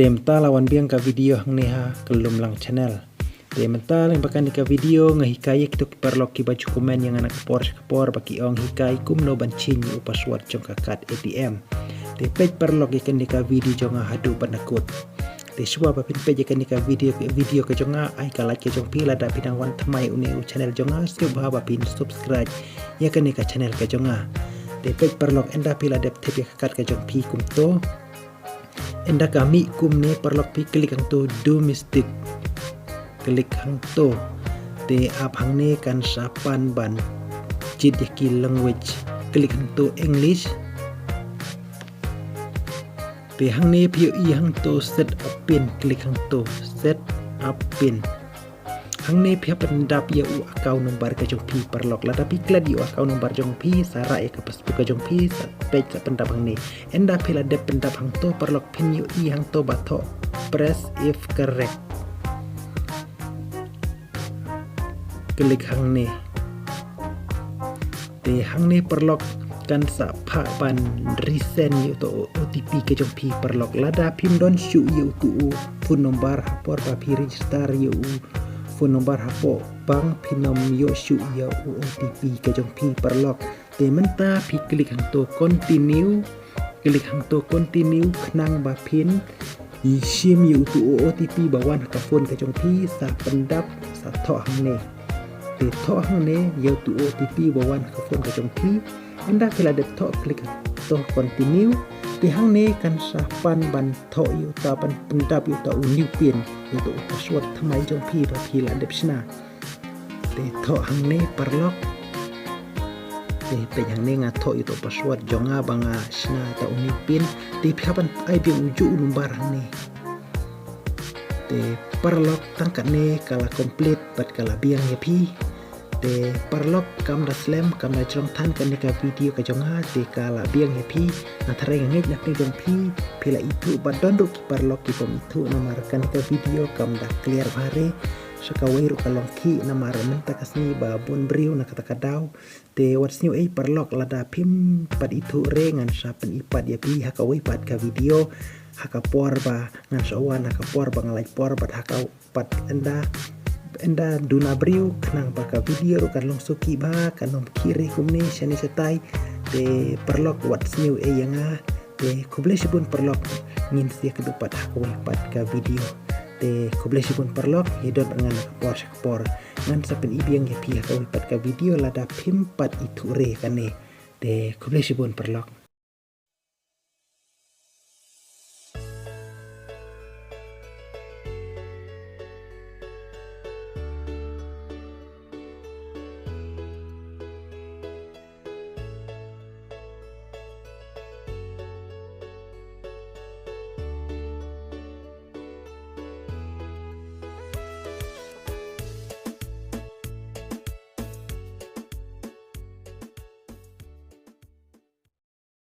Temta lawan biang ka video hang neha kelum lang channel. Temta lang bakan ka video ngahikay kito kiparlok ki baju komen yang anak kapor baki ong hikay kumno bancin yu password jong kakat ATM. Te page parlok ikan ka video jong hadu banakut. Te suwa papin page ikan ka video ke jong ai ka like jong pila da pinang wan thamai une channel jong siu ba papin subscribe ya kan ka channel ke jong. Te page parlok enda pila dep te kakat ke jong pi kumto. Enda kami kumne parlok pi klik hang to do mistake klik hang to te ap hang ne kan sapan ban jit ki language klik hang to English te hang ne pi i hang to set up pin klik hang to set up pin hang ne pi pendap ya u account nomor ka jong pi parlok la tapi klad yu account nomor jong pi sara ka Facebook ka jong pi page sa pendap hang ne enda pila de pendap hang to parlok pin yu i hang to bato press if correct klik hang ne te hang ne parlok kan sa pha ban resend yu to OTP ke jong pi parlok lada pim don shu yu tu phone number hapor pa pi register yu phone number hapo bang pinom yo shu ya OTP ke jong pi parlok te menta pi klik hang to continue klik hang to continue khnang ba pin i sim yu tu OTP bawan ka phone ke jong pi sa pendap sa tho hang ne te tho hang ne yo tu OTP bawan ka phone ke jong pi anda kila de tho klik to continue te hang ne kan sa pan ban tho yu ta pan pendap yu ta uniu pin itu password thamai jong pi ba pi la dep sna te tho hang ne parlok te pe hang ne nga tho itu password jonga banga sna ta uni pin te phapan ai bi uju number hang ne te parlok tangkat ne kala complete pat kala biang ye pi te parlok kam da slam kam da jong than kan ka video ka jonga te kala biang ye pi na thare ngit na pe jong pi pila itu badon do ki parlok ki pom itu namar kan ka video kam da clear bare sakawai ru kalong ki namar menta kasni ba bon briu na kata kadau te what's new parlok lada pim pad itu re ngan sa pen ipad ye pi hakawai pad ka video hakapor ba ngan sawan hakapor ba ngalai por pad hakau pad enda duna briu kenang baka video kan long suki ba kanom kiri kumne shani setai te parlok what's new yanga te kuble sibun parlok ngin sia kedupat hakawai pad ka video te kuble sibun parlok hidot ngan kapor ngan sapen ibiang ye pi hakawai pad ka video lada pim pad itu re kane te kuble sibun parlok